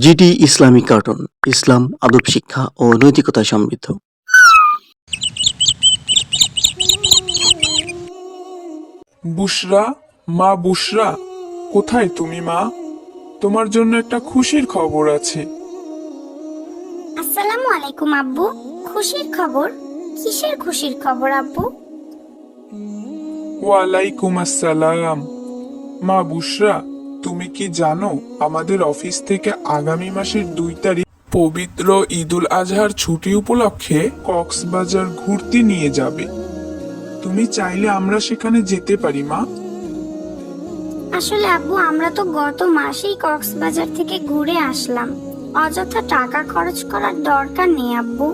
GT Islamic cartoon, ইসলাম, আদব শিক্ষা ও নৈতিকতা সমৃদ্ধ। বুশরা, মা বুশরা, কোথায় তুমি মা? তোমার জন্য একটা খুশির খবর আছে। আসসালামু আলাইকুম আব্বু। খুশির খবর? কিসের খুশির খবর আব্বু? ওয়ালাইকুম আসসালাম। মা বুশরা, তুমি কি জানো আমাদের অফিস থেকে আগামী মাসের 2 তারিখ পবিত্র ঈদুল আজহার ছুটি উপলক্ষে কক্সবাজার ঘুরতে নিয়ে যাবে। তুমি চাইলে আমরা সেখানে যেতে পারি মা। আসলে আব্বু, আমরা তো গত মাসেই কক্সবাজার থেকে ঘুরে আসলাম। অযথা টাকা খরচ করার দরকার নেই আব্বু।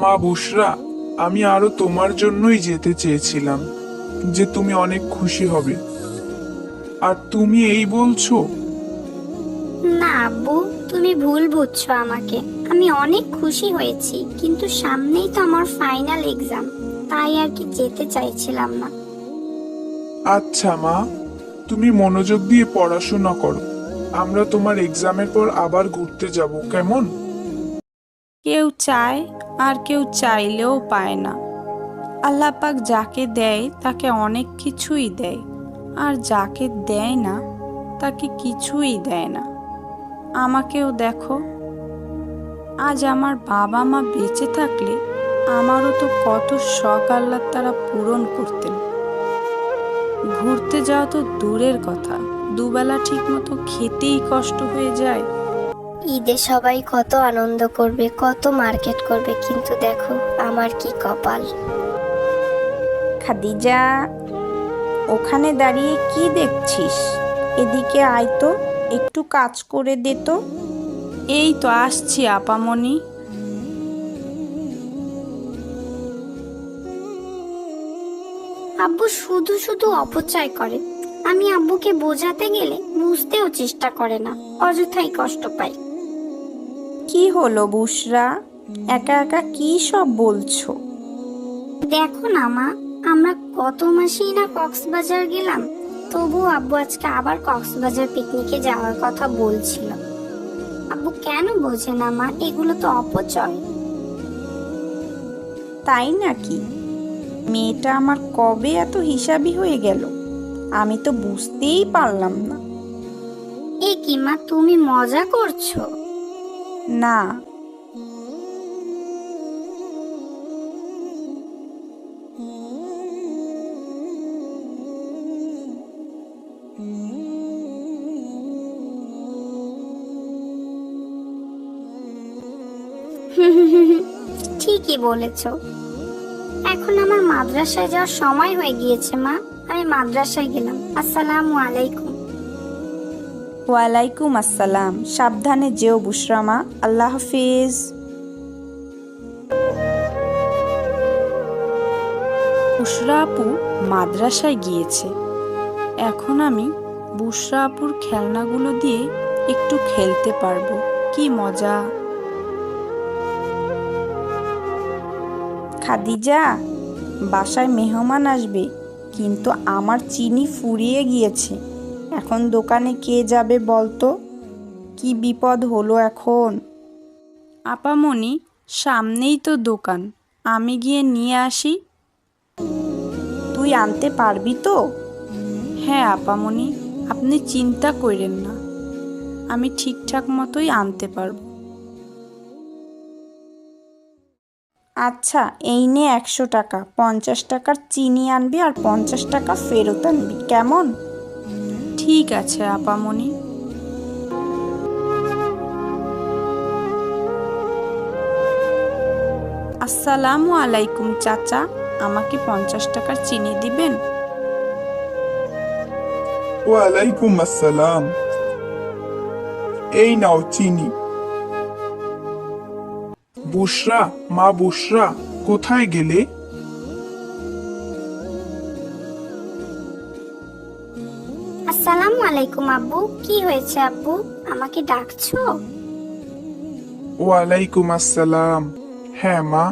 মা বুশরা, আমি আরো তোমার জন্যই যেতে চেয়েছিলাম, যে তুমি অনেক খুশি হবে। আর তুমি এই বলছো? না আব্বু, তুমি ভুল বুঝছো আমাকে। আমি অনেক খুশি হয়েছি, কিন্তু সামনেই তো আমার ফাইনাল এক্সাম, তাই আর কি যেতে চাইছিলাম না। আচ্ছা মা, তুমি মনোযোগ দিয়ে পড়াশোনা করো। আমরা তোমার এক্সামের পর আবার ঘুরতে যাব, কেমন? কেউ চায় আর কেউ চাইলেও পায় না। আল্লাহ পাক যাকে দেয় তাকে অনেক কিছুই দেয়, আর যাকে দেয় না তাকে কিছুই দেয় না। আমাকেও দেখো, আজ আমার বাবা মা বেঁচে থাকলে আমারও তো কত শখ আল্লাহ তারা পূরণ করতেন। ঘুরতে যাওয়া তো দূরের কথা, দুবেলা ঠিক মতো খেতেই কষ্ট হয়ে যায়। ঈদে সবাই কত আনন্দ করবে, কত মার্কেট করবে, কিন্তু দেখো আমার কি কপাল। খাদিজা, ওখানে দাঁড়িয়ে কি দেখছিস? এদিকে আয় তো, একটু কাজ করে দে তো। এই তো আসছি আপামনি। আব্বু শুধু শুধু অপচয় করে। আমি আব্বুকে বোঝাতে গেলে বুঝতেও চেষ্টা করে না, অযথাই কষ্ট পাই। কি হলো বুশরা, একা একা কি সব বলছো? দেখো না মা, আমরা গত মাসেই না কক্সবাজার গেলাম, তবু আব্বু আজকে আবার কক্সবাজার পিকনিকে যাওয়ার কথা বলছিল। আব্বু কেন বোঝে না মা? এগুলো তো অপচয়। তাই নাকি? মেয়েটা আমার কবে এত হিসাবি হয়ে গেল, আমি তো বুঝতেই পারলাম না। এ কি মা, তুমি মজা করছো? না, ঠিকই বলেছো। এখন আমার মাদ্রাসায় যাওয়ার সময় হয়ে গিয়েছে মা, আমি মাদ্রাসায় গেলাম। আসসালামু আলাইকুম। ওয়ালাইকুম আসসালাম। সাবধানে যেও বুশরা মা, আল্লাহ হাফিজ। বুশরা আপু মাদ্রাসায় গিয়েছে। এখন আমি বুশরা আপুর খেলনাগুলো দিয়ে একটু খেলতে পারবো। কি মজা! খাদিজা, বাসায় মেহমান আসবে, কিন্তু আমার চিনি ফুরিয়ে গিয়েছে। এখন দোকানে কে যাবে বলতো? কি বিপদ হলো এখন। আপামনি, সামনেই তো দোকান, আমি গিয়ে নিয়ে আসি। তুই আনতে পারবি তো? হ্যাঁ আপামনি, আপনি চিন্তা করেন না, আমি ঠিকঠাক মতোই আনতে পারবো। আচ্ছা, এই নে 100 টাকা, 50 টাকার চিনি আনবি আর 50 টাকা ফেরত আনবি, কেমন? ঠিক আছে আপামনি। আসসালামু আলাইকুম চাচা, আমাকে 50 টাকার চিনি দিবেন? ওয়ালাইকুম আসসালাম। এই নাও চিনি। বুশরা, মা বুশরা, কোথায় গেলে? আসসালামু আলাইকুম আব্বু। কি হয়েছে আব্বু, আমাকে ডাকছো? ওয়ালাইকুম আসসালাম। হ্যাঁ মা,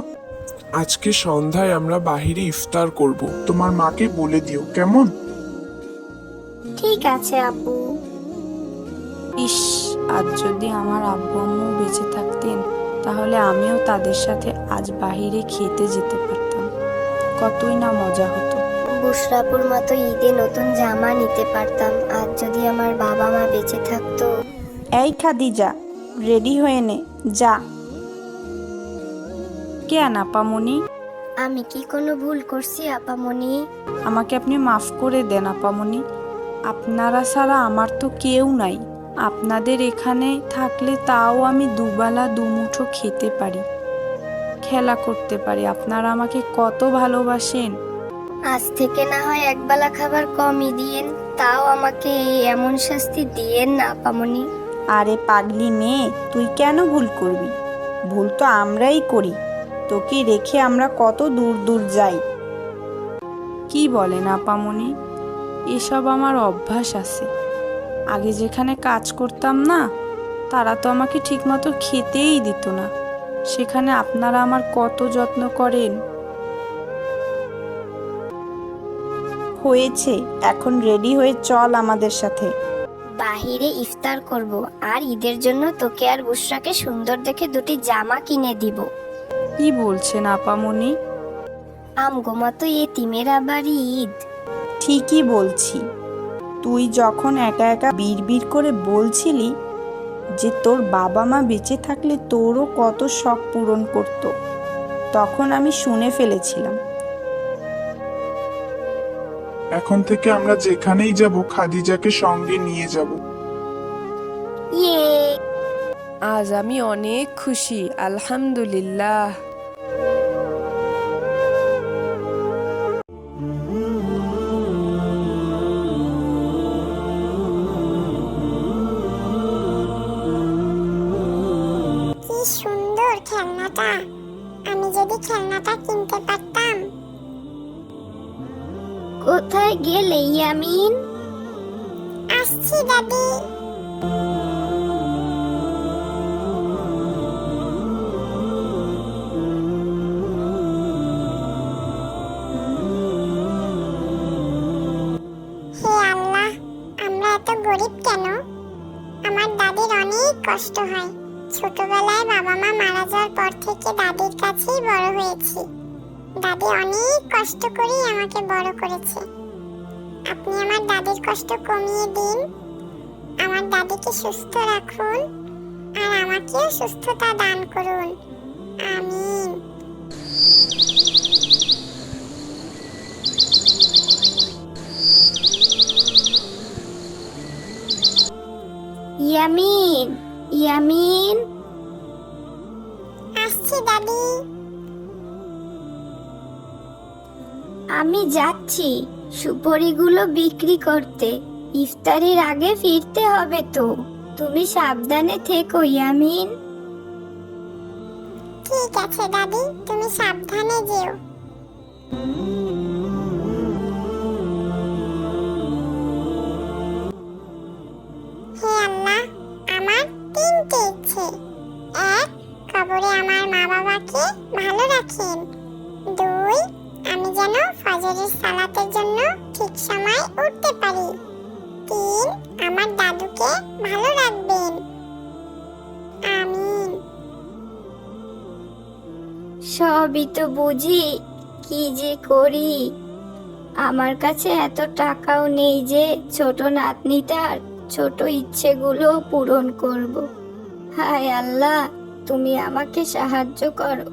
আজকে সন্ধ্যায় আমরা বাহিরে ইফতার করব, তোমার মাকে বলে দিও, কেমন? ঠিক আছে আব্বু। ইস, আজ যদি আমার আব্বু আম্মু বেঁচে থাকতেন তাহলে আমিও তাদের সাথে আজ বাইরে খেতে যেতে পারতাম, কতই না মজা হতো। বুশরাপুর মতো ঈদে নতুন জামা নিতে পারতাম আর যদি আমার বাবা মা বেঁচে থাকতো। এই খাদিজা, রেডি হয়ে নে, যা। কেন আপামনি? আমি কি কোনো ভুল করছি আপামনি? আমাকে আপনি মাফ করে দেন আপামনি। আপনারা ছাড়া আমার তো কেউ নাই। আপনাদের এখানে থাকলে তাও আমি দুবেলা দুমুঠো খেতে পারি, খেলা করতে পারি। আপনারা আমাকে কত ভালোবাসেন। আজ থেকে না হয় একবেলা খাবার কমই দিয়েন, তাও আমাকে এমন শাস্তি দিয়েন না আপামনি। আরে পাগলি মেয়ে, তুই কেন ভুল করবি? ভুল তো আমরাই করি। তোকে রেখে আমরা কত দূর দূর যাই। কি বলেন আপামনি? এসব আমার অভ্যাস আছে। আগে যেখানে কাজ করতাম না, তারা তো আমাকে ঠিকমতো খেতেই দিত না। সেখানে আপনারা আমার কত যত্ন করেন। হয়েছে, এখন রেডি হয়ে চল আমাদের সাথে। বাহিরে ইফতার করব আর ঈদের জন্য তোকে আর বুশরাকে সুন্দর দেখে দুটি জামা কিনে দিব। কি বলছেন আপামনি? আমগো মতো এতিমের আবার ঈদ। ঠিকই বলছি। তুই যখন একা একা বিড়বিড় করে বলছিলি যে তোর বাবা মা বেঁচে থাকলে তোরও কত শখ পূরণ করত, তখন আমি শুনে ফেলেছিলাম। এখন থেকে আমরা যেখানেই যাব খাদিজাকে সঙ্গে নিয়ে যাব। ইয়ে, আজ আমি অনেক খুশি, আলহামদুলিল্লাহ। কি সুন্দর খেলনাটা! আমি যদি খেলনাটা কিনতে পারতাম। কোথায় গেলে ইয়ামিন? আসছি দাদি। হে আল্লাহ, আমরা এত গরিব কেন? আমার দাদির অনেক কষ্ট হয়। ছোটবেলায় বাবা মা মারা যাওয়ার পর থেকে দাদির কাছেই বড় হয়েছি। দাদি অনেক কষ্ট করেই আমাকে বড় করেছে। আপনি আমার দাদির কষ্ট কমিয়ে দিন, আমার দাদিকে সুস্থ রাখুন আর আমাকেও সুস্থতা দান করুন। আমিন। ইয়ামিন, ইয়ামিন, আসছি দাদি। আমি যাচ্ছি সুপারিগুলো বিক্রি করতে। ইফতারের আগে ফিরতে হবে তো। তুমি সাবধানে থেকো ইয়ামিন। ঠিক আছে দাদি, তুমি সাবধানে যেও। হে আল্লাহ, আমার তিনটে ইচ্ছে। এক, কবরে আমার মা বাবাকে ভালো রাখেন। দুই, আমি যেন ফজরের সালাতের জন্য ঠিক সময় উঠতে পারি। তিন, আমার দাদুকে ভালো রাখবেন। আমিন। সবই তো বুঝি, কি যে করি। আমার কাছে এত টাকাও নেই যে ছোট নাতনিটার ছোট ইচ্ছেগুলো পূরণ করব। হায় আল্লাহ, তুমি আমাকে সাহায্য করো।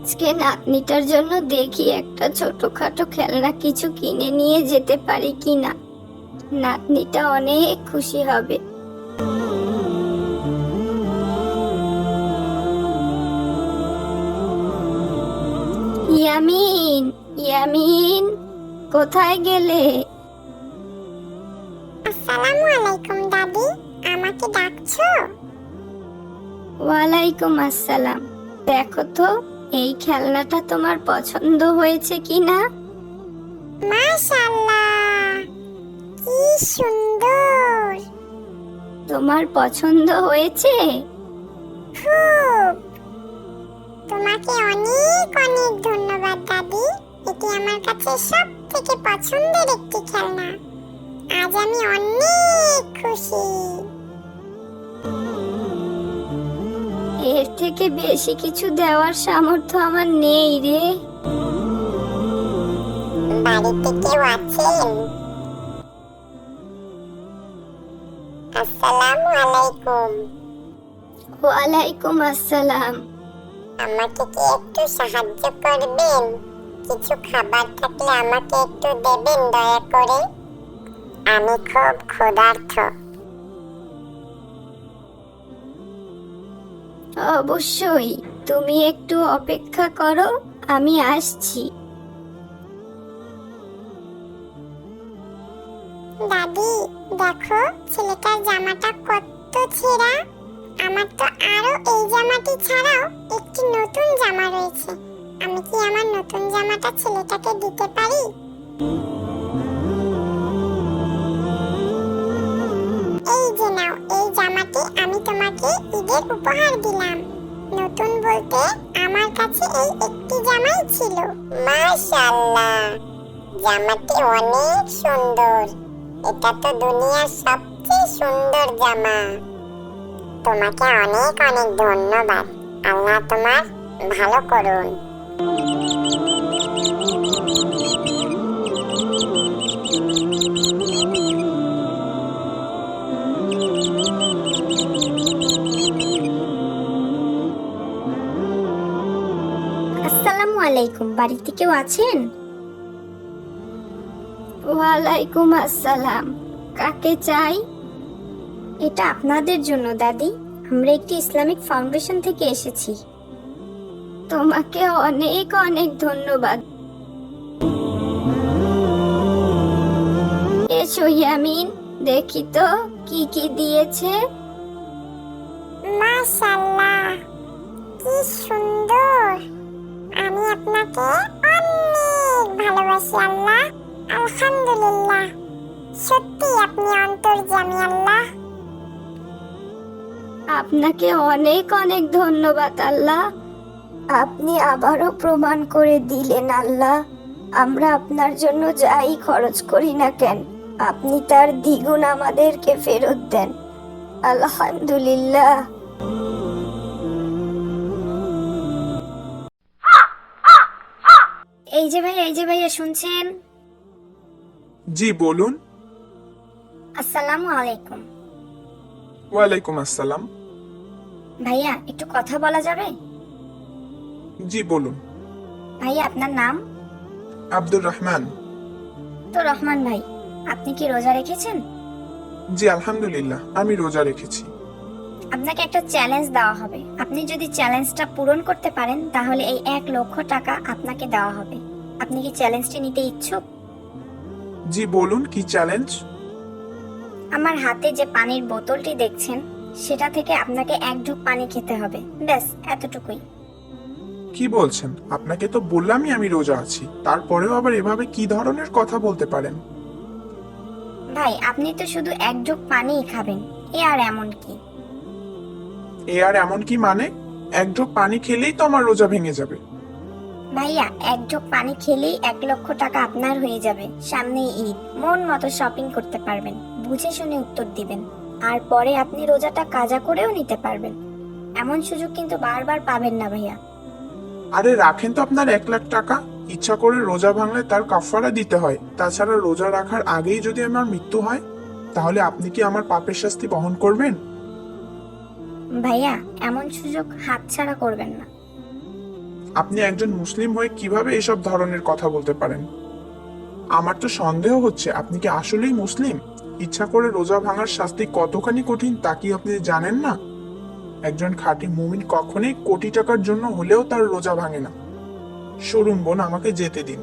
আজকে নাতনিটার জন্য দেখি একটা ছোটখাটো খেলনা কিছু কিনে নিয়ে যেতে পারি কিনা। নাতনিটা অনেক খুশি হবে। ইয়ামিন, ইয়ামিন, কোথায় গেলে? আসসালামু আলাইকুম দাদি, আমাকে ডাকছো? ওয়ালাইকুম আসসালাম। দেখো তো এই খেলনাটা তোমার পছন্দ হয়েছে কিনা? মাশাআল্লাহ, কি সুন্দর! তোমার পছন্দ হয়েছে? খুব। তোমাকে অনেক অনেক ধন্যবাদ দাদি। এটি আমার কাছে সব থেকে পছন্দের একটি খেলনা। আজ আমি অনেক খুশি। এর থেকে বেশি কিছু দেওয়ার সামর্থ্য আমার নেই রে। বাড়িতে কেউ আছেন? আসসালামু আলাইকুম। ওয়ালাইকুম আসসালাম। আমাকে কি একটু সাহায্য করবেন? কিছু খাবার থাকলে আমাকে একটু দেবেন দয়া করে। আমি খুব ক্ষুধার্ত। অবশ্যই, তুমি একটু অপেক্ষা করো, আমি আসছি। দাদি দেখো, ছেলেটার জামাটা কত ছেঁড়া। আমার তো আরো এই জামাটি ছাড়াও একটি নতুন জামা রয়েছে। আমি কি আমার নতুন জামাটা ছেলেটাকে দিতে পারি? এই যে নাও, এই জামাটি আমি তোমাকে ঈদের উপহার দিলাম। নতুন বলতে আমার কাছে এই একটি জামাই ছিল। মাশাআল্লাহ, জামাটি অনেক সুন্দর। এটা তো দুনিয়ার সবচেয়ে সুন্দর জামা। তোমাকে অনেক অনেক ধন্যবাদ। আল্লাহ তোমার ভালো করুন। আসসালামু আলাইকুম, বাড়িতে কেউ আছেন? ওয়ালাইকুম আসসালাম। কাকে চাই? এটা আপনাদের জন্য দাদি। আমরা একটি ইসলামিক ফাউন্ডেশন থেকে এসেছি। তোমাকে অনেক অনেক ধন্যবাদ। এসো ইয়ামিন, দেখি তো কি কি দিয়েছে। মাশাআল্লাহ, কি সুন্দর। আমি আপনাকে অনেক ভালোবাসি আল্লাহ। আলহামদুলিল্লাহ, সত্যি আপনি অন্তর্যামী আল্লাহ। আপনাকে অনেক অনেক ধন্যবাদ আল্লাহ। আপনি আবারও প্রমাণ করে দিলেন আল্লাহ, আমরা আপনার জন্য যাই খরচ করি না কেন, আপনি তার দ্বিগুণ আমাদেরকে ফেরত দেন। আলহামদুলিল্লাহ। এই যে ভাইয়া শুনছেন? জি বলুন। আসসালামু আলাইকুম। ওয়ালাইকুম আসসালাম। ভাইয়া একটু কথা বলা যাবে? জি বলুন। ভাইয়া আপনার নাম? আব্দুর রহমান। তো রহমান ভাই, আপনি কি রোজা রেখেছেন? জি আলহামদুলিল্লাহ, আমি রোজা রেখেছি। আপনাকে একটা চ্যালেঞ্জ দেওয়া হবে। আপনি যদি চ্যালেঞ্জটা পূরণ করতে পারেন তাহলে এই 1 লক্ষ টাকা আপনাকে দেওয়া হবে। আপনি কি চ্যালেঞ্জটি নিতে ইচ্ছুক? জি বলুন, কি চ্যালেঞ্জ? আমার হাতে যে পানির বোতলটি দেখছেন সেটা থেকে আপনাকে 1 ঢোক পানি খেতে হবে। ব্যাস এতটুকুই। কি বলছেন? আপনাকে তো বললামই আমি রোজা আছি, তারপরেও আবার এভাবে কি ধরনের কথা বলতে পারেন? ভাই আপনি তো শুধু 1 ঢোক পানিই খাবেন, এ আর এমন কি? এ আর এমন কি মানে? 1 ঢোক পানি খেলেই তো আমার রোজা ভেঙে যাবে। ভাইয়া 1 ঢোক পানি খেলেই 1 লক্ষ টাকা আপনার হয়ে যাবে। সামনেই ঈদ, মন মতো শপিং করতে পারবেন। বুঝে শুনে উত্তর দিবেন, আর পরে আপনি রোজাটা কাজা করেও নিতে পারবেন। এমন সুযোগ কিন্তু বারবার পাবেন না ভাইয়া। আরে রাখেন তো আপনার 1 লাখ টাকা। ইচ্ছা করে রোজা ভাঙলে তার কাফারা দিতে হয়। তাছাড়া রোজা রাখার আগেই যদি আমার মৃত্যু হয়, তাহলে আপনি কি আমার পাপের শাস্তি বহন করবেন? ভাইয়া এমন সুযোগ হাতছাড়া করবেন না। আপনি একজন মুসলিম হয়ে কিভাবে এসব ধরনের কথা বলতে পারেন? আমার তো সন্দেহ হচ্ছে আপনি কি আসলেই মুসলিম। ইচ্ছা করে রোজা ভাঙার শাস্তি কতখানি কঠিন তা কি আপনি জানেন না? একজন খাঁটি মুমিন কখনোই কোটি টাকার জন্য হলেও তার রোজা ভাঙে না। সরুন বোন, আমাকে যেতে দিন।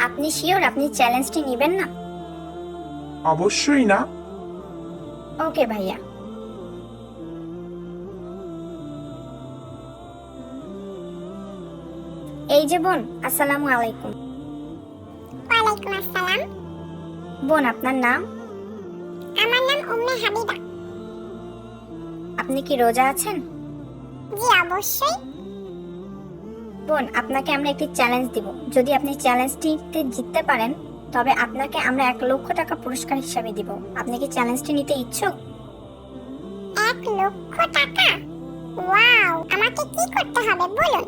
আপনি শিওর আপনি চ্যালেঞ্জটি নেবেন না? অবশ্যই না। ওকে ভাইয়া। এই যে বোন, আসসালামু আলাইকুম। ওয়ালাইকুম আসসালাম। বোন আপনার নাম? আমার নাম উম্মে হাবিবা। আপনি কি রোজা আছেন? জি অবশ্যই। বোন, আপনাকে আমরা একটি চ্যালেঞ্জ দিব। যদি আপনি চ্যালেঞ্জটিতে জিততে পারেন তবে আপনাকে আমরা 1,00,000 টাকা পুরস্কার হিসাবে দিব। আপনি কি চ্যালেঞ্জটি নিতে ইচ্ছুক? 1,00,000 টাকা? ওয়াও, আমাকে কি করতে হবে বলুন?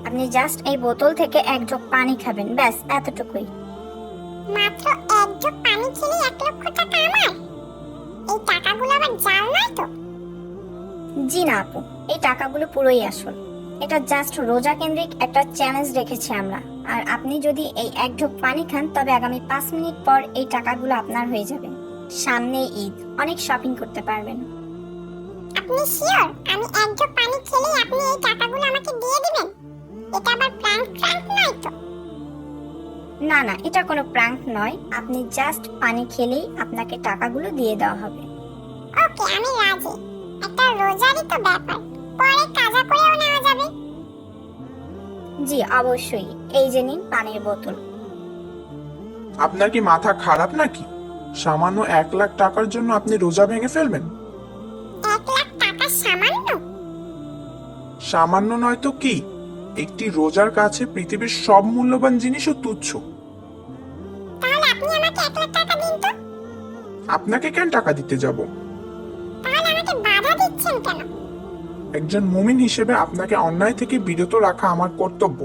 আপনি জাস্ট এই বোতল থেকে 1 জগ পানি খাবেন, ব্যাস এতটুকুই। মাত্র 1 জগ পানি খেলে 1,00,000 টাকা আমার? এই টাকাগুলো আবার জাল নয় তো? জি না আপু, এই টাকাগুলো পুরোই আসল। এটা জাস্ট রোজা কেন্দ্রিক একটা চ্যালেঞ্জ রেখেছি আমরা। আর আপনি যদি এই 1 ঢোক পানি খান তবে আগামী 5 মিনিট পর এই টাকাগুলো আপনার হয়ে যাবে। সামনে ঈদ, অনেক শপিং করতে পারবেন। আপনি শিওর আমি 1 জগ পানি খেলেই আপনি এই টাকাগুলো আমাকে দিয়ে দিবেন? এটা আবার প্র্যাঙ্ক নয় তো? না না, এটা কোনো প্র্যাঙ্ক নয়। আপনি জাস্ট পানি খেলেই আপনাকে টাকাগুলো দিয়ে দেওয়া হবে। ওকে, আমি রাজি। একটা রোজারই তো ব্যাপার, পরে কাজা করেও নেওয়া যাবে। জি অবশ্যই, এই যে নিন পানির বোতল। আপনার কি মাথা খারাপ নাকি? সামান্য 1,00,000 টাকার জন্য আপনি রোজা ভেঙে ফেলবেন? 1,00,000 টাকা সামান্য? সামান্য নয় তো কি? একটি রোজার কাছে পৃথিবীর সব মূল্যবান জিনিসও তুচ্ছ। তাহলে আপনি আমাকে 1,00,000 টাকা দিন তো। আপনাকে কেন টাকা দিতে যাব? তাহলে আমাকে বাধা দিচ্ছেন কেন? একজন মুমিন হিসেবে আপনাকে অন্যায় থেকে বিরত রাখা আমার কর্তব্য।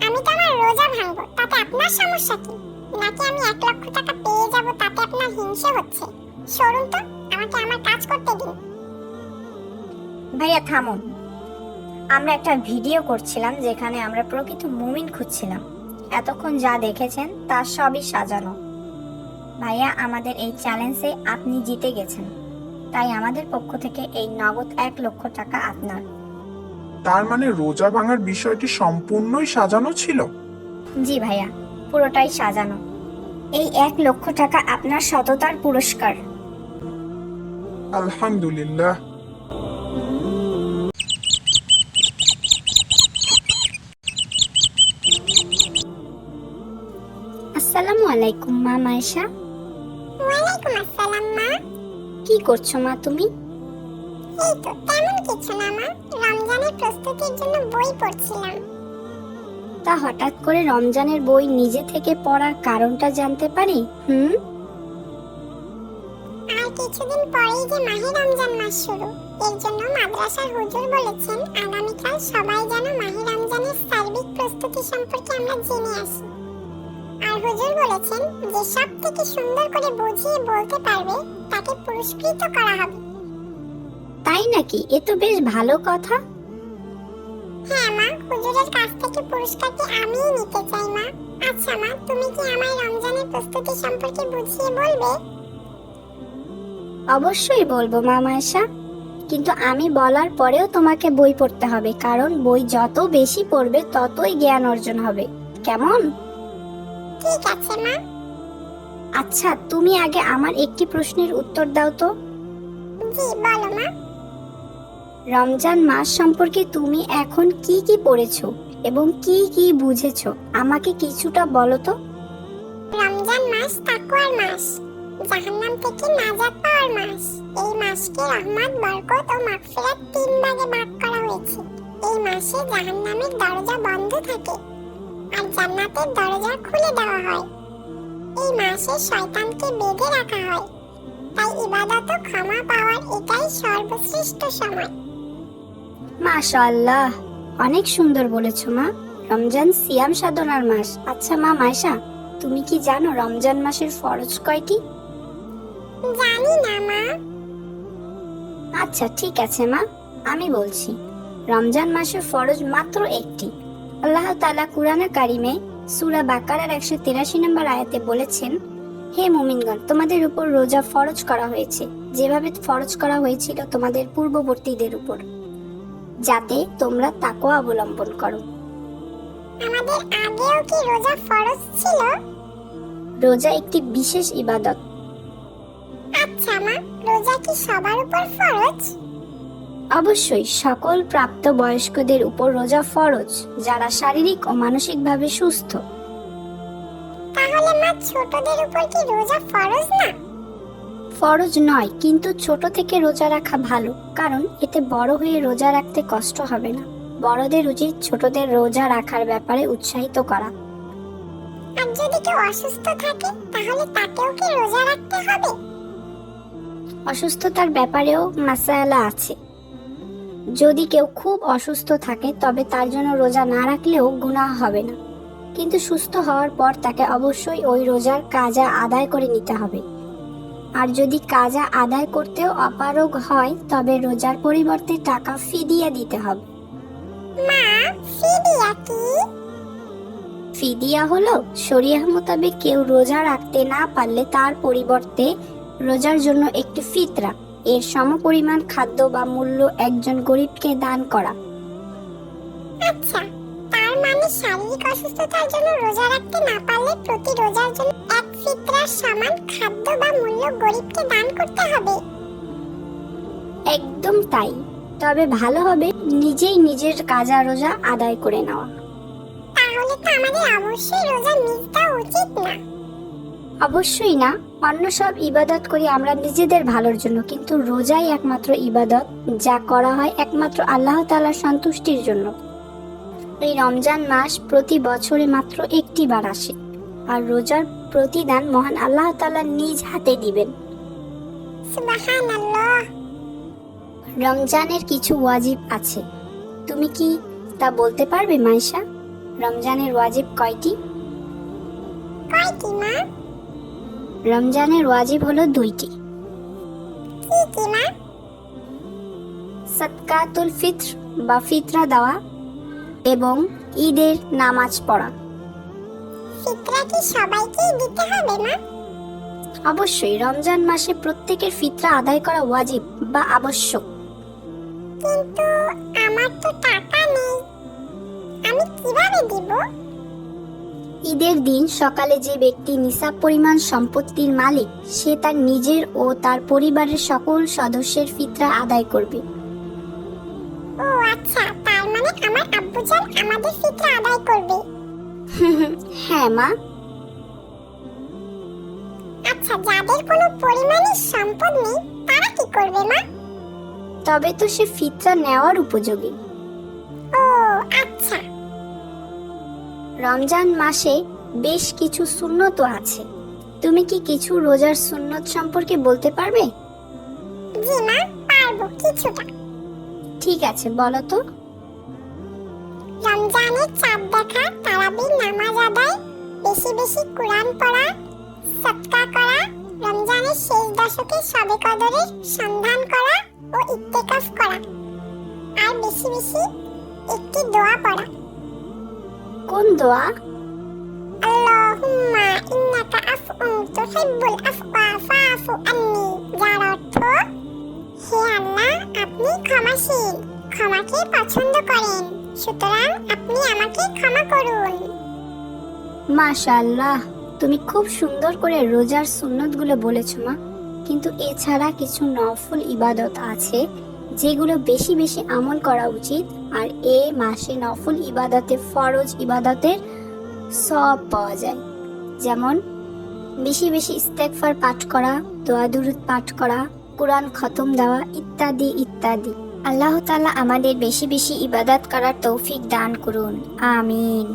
আমি তো আমার রোজা ভাঙবো, তাতে আপনার সমস্যা কি? নাকি আমি 1,00,000 টাকা পেয়ে যাব তাতে আপনার হিংসে হচ্ছে? সরুন তো, আমাকে আমার কাজ করতে দিন। ভাইয়া থামুন। আমরা একটা ভিডিও করছিলাম যেখানে আমরা প্রকৃত মুমিন খুঁজছিলাম। এতক্ষণ যা দেখেছেন তা সবই সাজানো। ভাইয়া, আমাদের এই চ্যালেঞ্জে আপনি জিতে গেছেন, তাই আমাদের পক্ষ থেকে এই নগদ 1,00,000 টাকা আপনার। তার মানে রোজা ভাঙার বিষয়টি সম্পূর্ণই সাজানো ছিল? জি ভাইয়া, পুরোটাই সাজানো। এই 1,00,000 টাকা আপনার সততার পুরস্কার। আলহামদুলিল্লাহ। আসসালামু আলাইকুম মা মায়েশা। ওয়ালাইকুম আসসালাম মা। কি করছো মা তুমি? এই তো তেমন কিছু না মা, রমজানের প্রস্তুতির জন্য বই পড়ছিলাম। তা হঠাৎ করে রমজানের বই নিজে থেকে পড়ার কারণটা জানতে পারি? আর কিছুদিন পরেই যে মাহে রমজান মাস শুরু, এর জন্য মাদ্রাসার হুজুর বলেছেন আগামীকাল সবাই যেন মাহে রমজানের সার্বিক প্রস্তুতি সম্পর্কে আমরা জেনে আসি। আর হুজুর বলেছেন যে সব থেকে সুন্দর করে বুঝিয়ে বলতে পারবে তাকে পুরস্কৃত করা হবে। তাই নাকি? এ তো বেশ ভালো কথা। হ্যাঁ মা, হুজুরের কাছ থেকে পুরস্কারটি আমিই নিতে চাই মা। আচ্ছা মা, তুমি কি আমায় রমজানের প্রস্তুতি সম্পর্কে বুঝিয়ে বলবে? অবশ্যই বলবো মা মায়েশা, কিন্তু আমি বলার পরেও তোমাকে বই পড়তে হবে, কারণ বই যত বেশি পড়বে ততই জ্ঞান অর্জন হবে। কেমন? ঠিক আছে মা। আচ্ছা, তুমি আগে আমার একটি প্রশ্নের উত্তর দাও তো। জি বলো মা। রমজান মাস সম্পর্কে তুমি এখন কি কি পড়েছো এবং কি কি বুঝেছো আমাকে কিছুটা বলো তো। রমজান মাস তাকওয়ার মাস, জাহান্নাম থেকে নাজাত পাওয়ার মাস। এই মাসকে রহমত, বরকত ও মাগফিরাত 3 ভাগে ভাগ করা হয়েছে। এই মাসে জাহান্নামের দরজা বন্ধ থাকে আর জান্নাতের দরজা খুলে দেওয়া হয়। এই মাসে শয়তানকে বেঁধে রাখা হয়, তাই ইবাদত ও ক্ষমা পাওয়ার এটাই সর্বশ্রেষ্ঠ সময়। মাশাআল্লাহ, অনেক সুন্দর বলেছো মা। রমজান সিয়াম সাধনার মাস। আচ্ছা মা মায়েশা, তুমি কি জানো রমজান মাসের ফরজ কয়টি? জানি না মা। আচ্ছা ঠিক আছে মা, আমি বলছি। রমজান মাসের ফরজ মাত্র একটি। আল্লাহ তাআলা কুরআনে কারিমে সূরা বাকারার 183 নম্বর আয়াতে বলেছেন, হে মুমিনগণ, তোমাদের উপর রোজা ফরজ করা হয়েছে যেভাবে ফরজ করা হয়েছিল তোমাদের পূর্ববর্তীদের উপর, যাতে তোমরা তাকওয়া অবলম্বন করো। আমাদের আগেও কি রোজা ফরজ ছিল? রোজা একটি বিশেষ ইবাদত। আচ্ছা মা, রোজা কি সবার উপর ফরজ? অবশ্যই সকল প্রাপ্ত বয়স্কদের উপর রোজা ফরজ, যারা শারীরিক ও মানসিকভাবে সুস্থ। তাহলে মা, ছোটদের উপর কি রোজা ফরজ না? ফরজ নয়, কিন্তু ছোট থেকে রোজা রাখা ভালো, কারণ এতে বড় হয়ে রোজা রাখতে কষ্ট হবে না। বড়দের উচিত ছোটদের রোজা রাখার ব্যাপারে উৎসাহিত করা। আর যদি কেউ অসুস্থ থাকে তাহলে তাকেও কি রোজা রাখতে হবে? অসুস্থতার ব্যাপারেও মাসালা আছে। যদি কেউ খুব অসুস্থ থাকে তবে তার জন্য রোজা না রাখলেও গুনাহ হবে না, কিন্তু সুস্থ হওয়ার পর তাকে অবশ্যই ওই রোজার কাজা আদায় করে নিতে হবে। আর যদি কাজা আদায় করতেও অপারগ হয় তবে রোজার পরিবর্তে টাকা ফিদিয়া দিতে হবে। মা, ফিদিয়া কি? ফিদিয়া হলো শরিয়াহ মোতাবেক কেউ রোজা রাখতে না পারলে তার পরিবর্তে রোজার জন্য একটি ফিতরা, এর সমপরিমাণ খাদ্য বা মূল্য একজন গরিবকে দান করা। আচ্ছা, তার মানে শারীরিক অসুস্থতার জন্য রোজা রাখতে না পারলে প্রতি রোজার জন্য এক ফিতরার সমান খাদ্য বা মূল্য গরিবকে দান করতে হবে। একদম তাই, তবে ভালো হবে নিজেই নিজের কাজা রোজা আদায় করে নেওয়া। তাহলে তো আমাদের অবশ্যই রোজা মিস দেওয়া উচিত না। অবশ্যই না, অন্য সব ইবাদত করি আমরা নিজেদের ভালোর জন্য, কিন্তু রোজাই একমাত্র ইবাদত যা করা হয় একমাত্র আল্লাহ তাআলার সন্তুষ্টির জন্য। এই রমজান মাস প্রতি বছরে মাত্র একটি বার আসে, আর রোজার প্রতিদান মহান আল্লাহ তাআলা নিজ হাতে দিবেন। সুবহানাল্লাহ। রমজানের কিছু ওয়াজিব আছে, তুমি কি তা বলতে পারবে মাইশা? রমজানের ওয়াজিব কয়টি? কয়টি মা? রমজানের ওয়াজিব হলো 2টি। কি কি মা? সাদকাতুল ফিত্র বা ফিতরা দেওয়া এবং ঈদের নামাজ পড়া। ফিতরা কি সবাইকেই দিতে হবে মা? অবশ্যই রমজান মাসে প্রত্যেকের ফিতরা আদায় করা ওয়াজিব বা আবশ্যক। কিন্তু আমার তো টাকা নেই, আমি কিভাবে দিব? ঈদের দিন সকালে যে ব্যক্তি নিসাব পরিমাণ সম্পত্তির মালিক সে তার নিজের ও তার পরিবারের সকল সদস্যের ফিতরা আদায় করবে। ও আচ্ছা, তার মানে আমার আব্বুজান আমাদের ফিতরা আদায় করবে। হ্যাঁ মা। আচ্ছা, যাদের কোনো পরিমাণে সম্পদ নেই তারা কি করবে মা? তবে তো সে ফিতরা নেওয়ার উপযোগী। ও আচ্ছা। রমজান মাসে বেশ কিছু সুন্নত আছে, তুমি কি কিছু রোজার সুন্নত সম্পর্কে বলতে পারবে? জি মা, পারবো কিছুটা। ঠিক আছে, বলো তো। রমজানের চাঁদ দেখা, তারাবির নামাজ আদায়, বেশি বেশি কোরআন পড়া, সদকা করা, রমজানের শেষ দশকে শবে কদরের সন্ধান করা ও ইত্তেকাফ করা, আর বেশি বেশি একটি দোয়া পড়া। কোন দোয়া? আল্লাহুম্মা ইন্নাকা আফউন তুহিব্বুল আফওয়া ফাআফু আন্নি, যার অর্থ হে আল্লাহ, আপনি ক্ষমাশীল, ক্ষমাকে পছন্দ করেন, সুতরাং আপনি আমাকে ক্ষমা করুন। মাশাআল্লাহ, তুমি খুব সুন্দর করে রোজার সুন্নতগুলো বলেছো মা। কিন্তু এছাড়া কিছু নফল ইবাদত আছে যেগুলো বেশি বেশি আমল করা উচিত, আর এ মাসে নফল ইবাদতে ফরজ ইবাদতের সওয়াব পাওয়া যায়। যেমন বেশি বেশি ইস্তেগফার পাঠ করা, দোয়া দুরূদ পাঠ করা, কোরআন খতম দেওয়া ইত্যাদি ইত্যাদি। আল্লাহ তাআলা আমাদের বেশি বেশি ইবাদত করার তৌফিক দান করুন, আমিন।